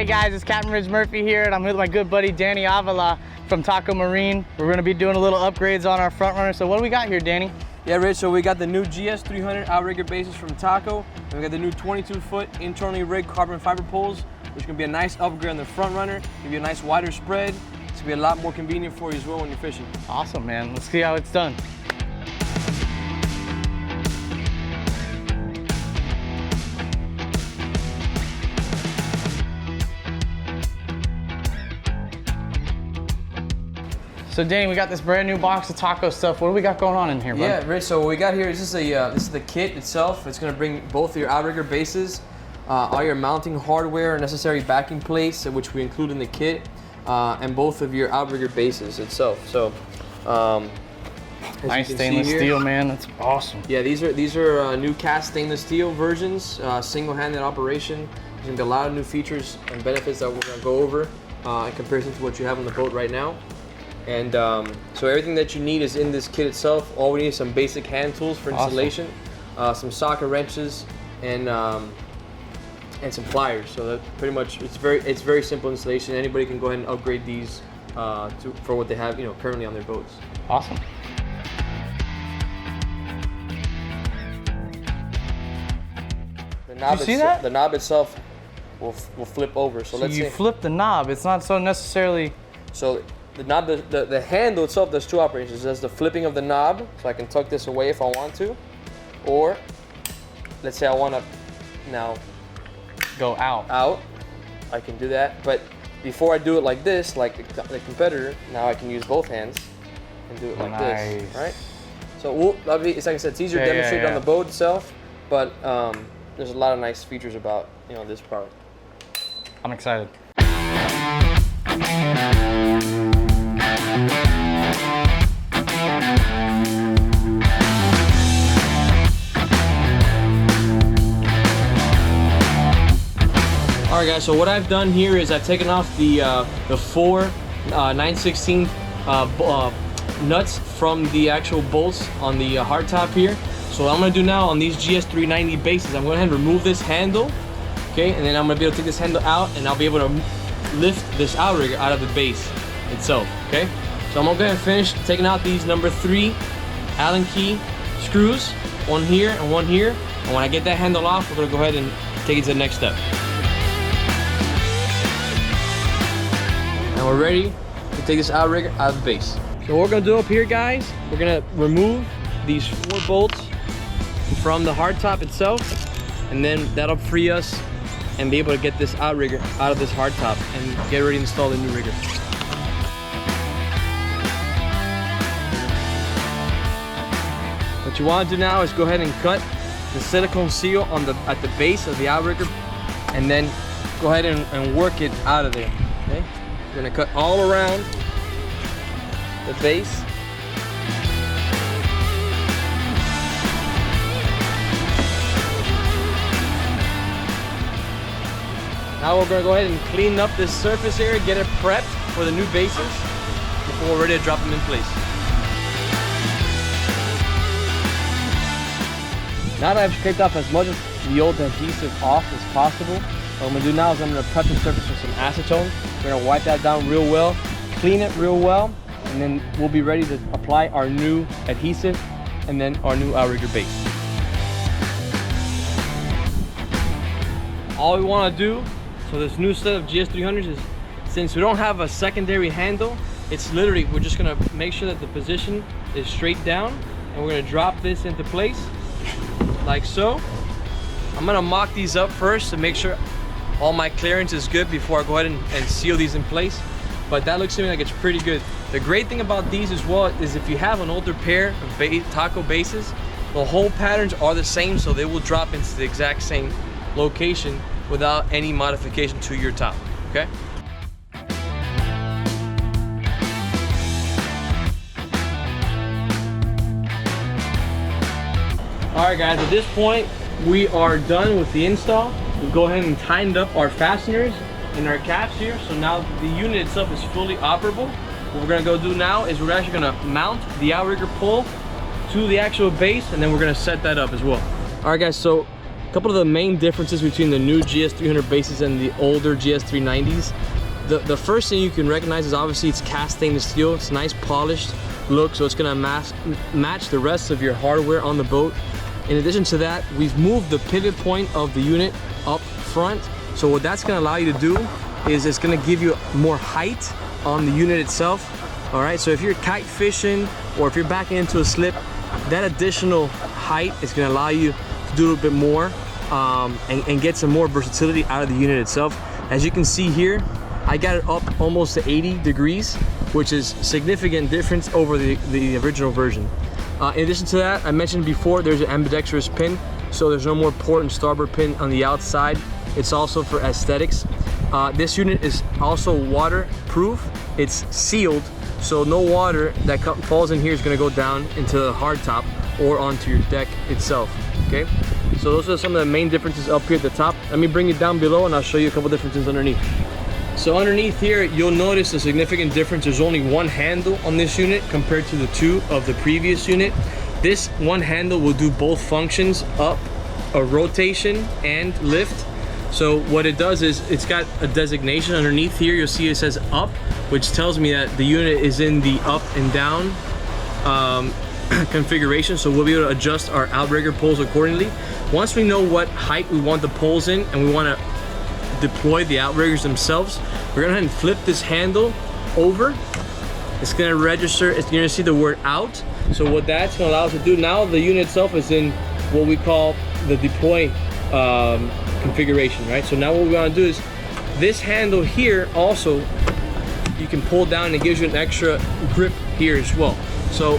Hey guys, it's Captain Rich Murphy here, and I'm with my good buddy Danny Avila from Taco Marine. We're gonna be doing a little upgrades on our front runner. So what do we got here, Danny? Yeah, Rich, so we got the new GS300 outrigger bases from Taco, and we got the new 22-foot internally rigged carbon fiber poles, which can be a nice upgrade on the front runner, give you a nice wider spread. It's gonna be a lot more convenient for you as well when you're fishing. Awesome, man. Let's see how it's done. So Danny, we got this brand new box of taco stuff. What do we got going on in here, bud? Yeah, Rich, so what we got here is this is the kit itself. It's gonna bring both your outrigger bases, all your mounting hardware, necessary backing plates, which we include in the kit, and both of your outrigger bases itself. So, nice stainless steel, man. That's awesome. Yeah, these are new cast stainless steel versions, single-handed operation. There's gonna be a lot of new features and benefits that we're gonna go over in comparison to what you have on the boat right now. And so everything that you need is in this kit itself. All we need is some basic hand tools for installation, some socket wrenches, and some pliers. So that pretty much it's very simple installation. Anybody can go ahead and upgrade these for what they have, currently on their boats. Awesome. Did you see that? The knob itself will flip over. So let's say you flip the knob. It's not so necessarily. So the knob, the handle itself, there's two operations. There's the flipping of the knob, so I can tuck this away if I want to, or let's say I want to now go out. I can do that, but before I do it like this, like the competitor, now I can use both hands and do it like this, right? So it's like I said, it's easier to demonstrate on the boat itself, but there's a lot of nice features about this product. I'm excited. Alright guys, so what I've done here is I've taken off the four 9/16 nuts from the actual bolts on the hardtop here. So what I'm going to do now on these GS390 bases, I'm going to go ahead and remove this handle, okay, and then I'm going to be able to take this handle out and I'll be able to lift this outrigger out of the base itself, okay? So I'm going to go ahead and finish taking out these number 3 Allen key screws, one here and one here, and when I get that handle off, we're going to go ahead and take it to the next step. And we're ready to take this outrigger out of the base. So what we're gonna do up here, guys, we're gonna remove these 4 bolts from the hardtop itself, and then that'll free us and be able to get this outrigger out of this hardtop and get ready to install the new rigger. What you want to do now is go ahead and cut the silicone seal on at the base of the outrigger, and then go ahead and work it out of there. Okay? We're gonna cut all around the base. Now we're gonna go ahead and clean up this surface area, get it prepped for the new bases before we're ready to drop them in place. Now that I've scraped off as much of the old adhesive off as possible, what I'm gonna do now is I'm gonna prep the surface with some acetone. We're gonna wipe that down real well, clean it real well, and then we'll be ready to apply our new adhesive and then our new outrigger base. All we wanna do, so this new set of GS300s is, since we don't have a secondary handle, it's literally, we're just gonna make sure that the position is straight down, and we're gonna drop this into place, like so. I'm gonna mock these up first to make sure all my clearance is good before I go ahead and seal these in place. But that looks to me like it's pretty good. The great thing about these as well is if you have an older pair of taco bases, the whole patterns are the same, so they will drop into the exact same location without any modification to your top, okay? All right guys, at this point, we are done with the install. We'll go ahead and tighten up our fasteners and our caps here. So now the unit itself is fully operable. What we're gonna go do now is we're actually gonna mount the outrigger pole to the actual base, and then we're gonna set that up as well. All right guys, so couple of the main differences between the new GS300 bases and the older GS390s. The first thing you can recognize is obviously it's cast stainless steel. It's nice polished look, so it's gonna match the rest of your hardware on the boat. In addition to that, we've moved the pivot point of the unit up front. So what that's gonna allow you to do is it's gonna give you more height on the unit itself. All right, so if you're kite fishing or if you're backing into a slip, that additional height is gonna allow you to do a little bit more and get some more versatility out of the unit itself. As you can see here, I got it up almost to 80 degrees, which is significant difference over the original version. In addition to that, I mentioned before, there's an ambidextrous pin, so there's no more port and starboard pin on the outside. It's also for aesthetics. This unit is also waterproof. It's sealed, so no water that falls in here is gonna go down into the hardtop or onto your deck itself, okay? So those are some of the main differences up here at the top. Let me bring it down below and I'll show you a couple differences underneath. So underneath here, you'll notice a significant difference. There's only one handle on this unit compared to the two of the previous unit. This one handle will do both functions, up, a rotation, and lift. So what it does is it's got a designation underneath here. You'll see it says up, which tells me that the unit is in the up and down configuration. So we'll be able to adjust our outrigger poles accordingly. Once we know what height we want the poles in and we want to deploy the outriggers themselves, we're gonna go ahead and flip this handle over. It's gonna register, you're gonna see the word out. So what that's gonna allow us to do now, the unit itself is in what we call the deploy configuration, right? So now what we wanna do is this handle here also, you can pull down and it gives you an extra grip here as well. So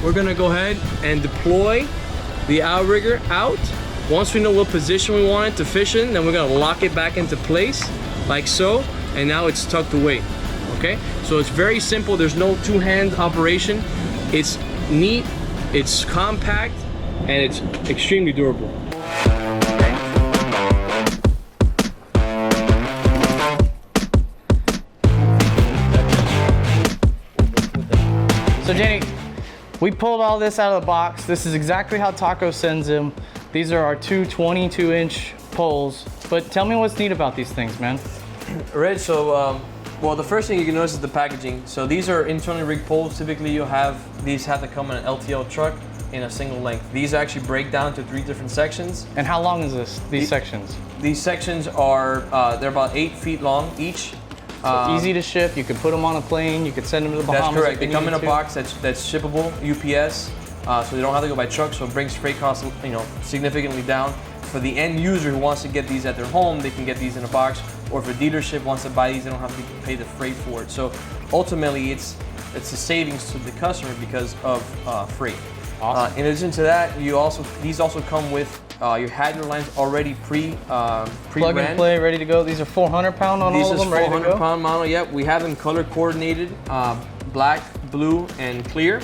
we're gonna go ahead and deploy the outrigger out. Once we know what position we want it to fish in, then we're gonna lock it back into place, like so, and now it's tucked away, okay? So it's very simple, there's no two-hand operation. It's neat, it's compact, and it's extremely durable. So Jenny, we pulled all this out of the box. This is exactly how Taco sends them. These are our two 22-inch poles, but tell me what's neat about these things, man. Right, so, well, the first thing you can notice is the packaging. So these are internally rigged poles. Typically these have to come in an LTL truck in a single length. These actually break down to 3 different sections. And how long is these sections? These sections are, they're about 8 feet long each. So easy to ship, you can put them on a plane, you could send them to the Bahamas. That's correct, they come in a box that's shippable, UPS. So they don't have to go by truck, so it brings freight costs, significantly down. For the end user who wants to get these at their home, they can get these in a box. Or if a dealership wants to buy these, they don't have to pay the freight for it. So ultimately, it's a savings to the customer because of freight. Awesome. In addition to that, these also come with your halyard lines already pre-ran. Plug and play, ready to go. These are 400-pound on all of them, ready to go? These are 400-pound model. Yep, we have them color coordinated, black, blue, and clear.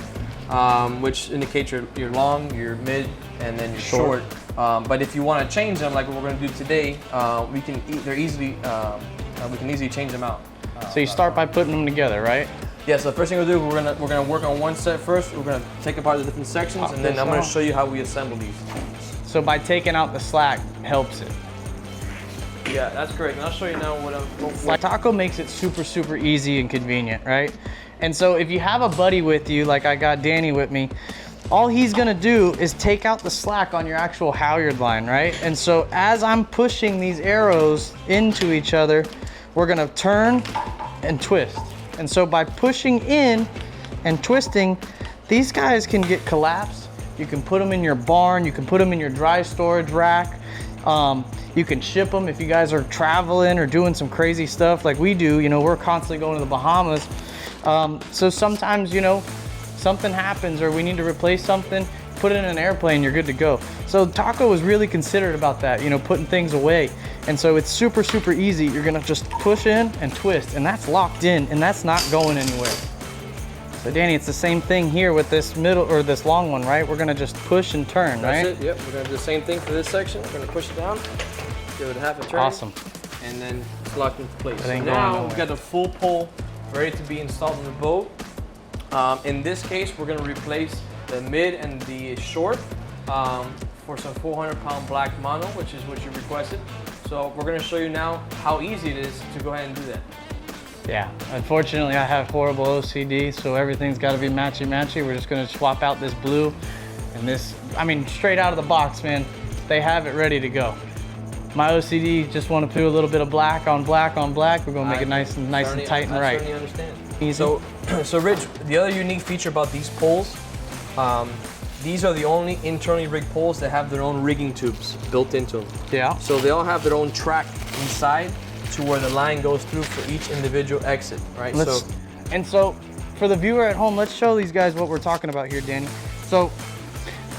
Which indicates your long, your mid, and then your short. But if you want to change them, like what we're going to do today, we can easily change them out. So you start by putting them together, right? Yeah. So the first thing we'll do, we're gonna work on one set first. We're gonna take apart the different sections, and then I'm gonna show you how we assemble these. So by taking out the slack helps it. Yeah, that's correct. And I'll show you now what Taco makes it super, super easy and convenient, right? And so if you have a buddy with you, like I got Danny with me, all he's gonna do is take out the slack on your actual halyard line, right? And so as I'm pushing these arrows into each other, we're gonna turn and twist. And so by pushing in and twisting, these guys can get collapsed. You can put them in your barn, you can put them in your dry storage rack. You can ship them if you guys are traveling or doing some crazy stuff like we do. We're constantly going to the Bahamas. So sometimes, something happens or we need to replace something, put it in an airplane, you're good to go. So Taco was really considerate about that, putting things away. And so it's super, super easy. You're gonna just push in and twist, and that's locked in, and that's not going anywhere. So Danny, it's the same thing here with this middle, or this long one, right? We're gonna just push and turn, right? That's it, yep. We're gonna do the same thing for this section. We're gonna push it down, give it a half a turn. Awesome. And then it's locked into place. So now we've got the full pole ready to be installed in the boat. In this case, we're gonna replace the mid and the short. for some 400-pound black mono, which is what you requested. So we're gonna show you now how easy it is to go ahead and do that. Yeah, unfortunately I have horrible OCD, so everything's gotta be matchy-matchy. We're just gonna swap out this blue and this, I mean, straight out of the box, man. They have it ready to go. My OCD just want to put a little bit of black on black on black. We're gonna make it nice and tight and right. I certainly understand. So Rich, the other unique feature about these poles, these are the only internally rigged poles that have their own rigging tubes built into them. Yeah. So they all have their own track inside to where the line goes through for each individual exit, right? So for the viewer at home, let's show these guys what we're talking about here, Danny. So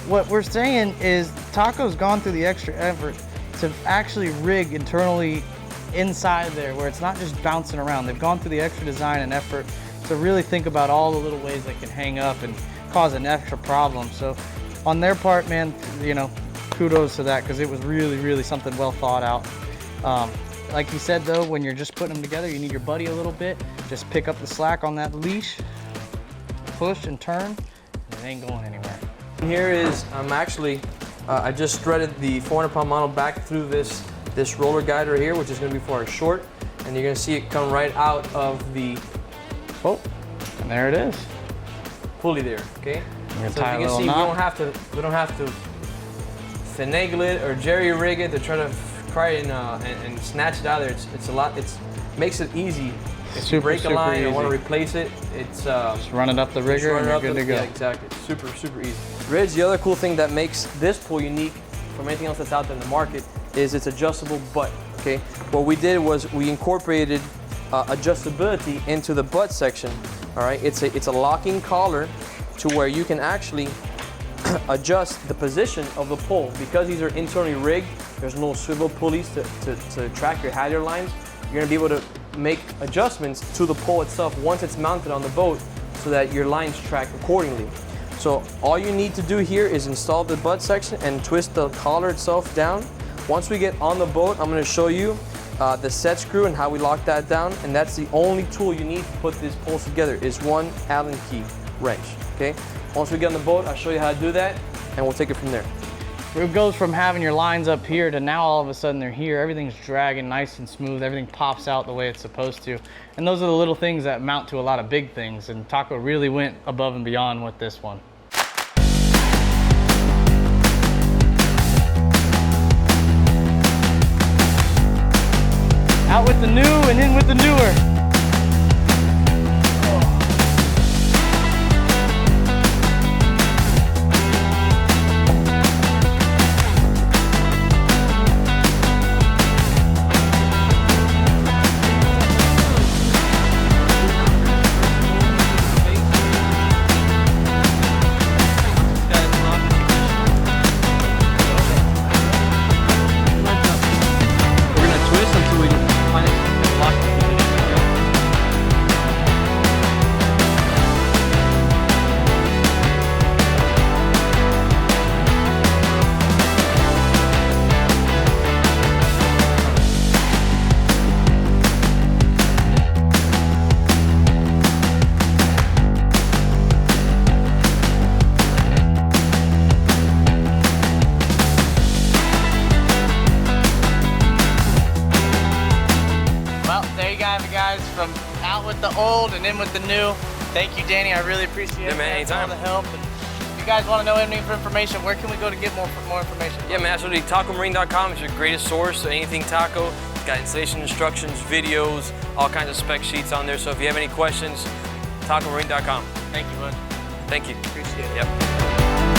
what we're saying is Taco's gone through the extra effort to actually rig internally inside there where it's not just bouncing around. They've gone through the extra design and effort to really think about all the little ways that can hang up and cause an extra problem. So on their part, man, you know, kudos to that, because it was really, really something well thought out. Like you said though, when you're just putting them together, you need your buddy a little bit. Just pick up the slack on that leash, push and turn, and it ain't going anywhere. Here is, I just threaded the 400-pound mono back through this roller guide right here, which is gonna be for our short, and you're gonna see it come right out of the, oh, and there it is. Pulley there, okay? So you can see, we don't have to finagle it or jerry rig it to try to pry it and snatch it out of there. It makes it easy. If you break a line or want to replace it, it's just run it up the rigger and you're good to go. Yeah, exactly. Super easy. Ridge, the other cool thing that makes this pool unique from anything else that's out there in the market is its adjustable butt, okay? What we did was we incorporated adjustability into the butt section, all right? It's a locking collar to where you can actually adjust the position of the pole. Because these are internally rigged, there's no swivel pulleys to track your halyard lines. You're gonna be able to make adjustments to the pole itself once it's mounted on the boat so that your lines track accordingly. So all you need to do here is install the butt section and twist the collar itself down. Once we get on the boat, I'm gonna show you the set screw and how we lock that down, and that's the only tool you need to put these poles together is one Allen key wrench, okay? Once we get on the boat, I'll show you how to do that, and we'll take it from there. It goes from having your lines up here to now all of a sudden they're here. Everything's dragging nice and smooth. Everything pops out the way it's supposed to. And those are the little things that mount to a lot of big things. And Taco really went above and beyond with this one. Out with the new and in with the newer. From out with the old and in with the new. Thank you, Danny. I really appreciate it. Man, anytime. All the help. And if you guys want to know any information, where can we go to get more information? Yeah, man, absolutely. TacoMarine.com is your greatest source. So anything taco, it's got installation instructions, videos, all kinds of spec sheets on there. So if you have any questions, TacoMarine.com. Thank you, bud. Thank you. Appreciate it. Yep.